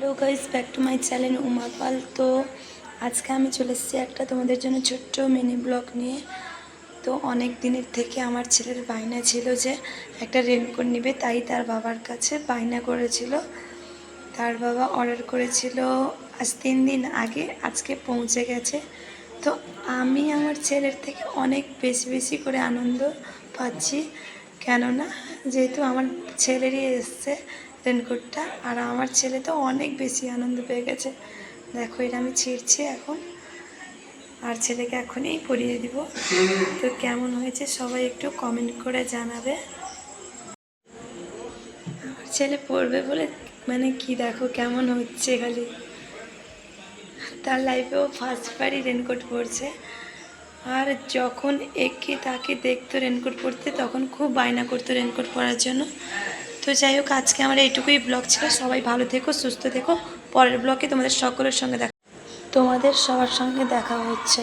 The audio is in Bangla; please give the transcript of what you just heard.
Hello guys, back to my channel Uma Pal. তো আজকে আমি চলে এসেছি একটা তোমাদের জন্য ছোট্ট মিনি ব্লগ নিয়ে। তো অনেক দিনের থেকে আমার ছেলের বায়না ছিল যে একটা রেনকোট নেবে, তাই তার বাবার কাছে বায়না করেছিল। তার বাবা অর্ডার করেছিল আজ 3 দিন আগে, আজকে পৌঁছে গেছে। তো আমি আমার ছেলের থেকে অনেক বেশি বেশি করে আনন্দ পাচ্ছি, কেননা যেহেতু আমার ছেলেরই এসছে রেনকোটটা, আর আমার ছেলে তো অনেক বেশি আনন্দ পেয়ে গেছে। দেখো, এটা আমি ছিঁড়ছি এখন, আর ছেলেকে এখনই পরিয়ে দিব। তো কেমন হয়েছে সবাই একটু কমেন্ট করে জানাবে। আমার ছেলে পড়বে বলে মানে কি, দেখো কেমন হচ্ছে, খালি তার লাইফেও ফার্স্টবারই রেনকোট পরছে। আর যখন একে তাকে দেখতো রেনকোট পরতে, তখন খুব বায়না করতো রেনকোট পরার জন্য। তো যাই হোক, আজকে আমার এইটুকুই ব্লগ ছিল। সবাই ভালো থেকো, সুস্থ থেকো। পরের ব্লগে তোমাদের সকলের সঙ্গে তোমাদের সবার সঙ্গে দেখা হচ্ছে।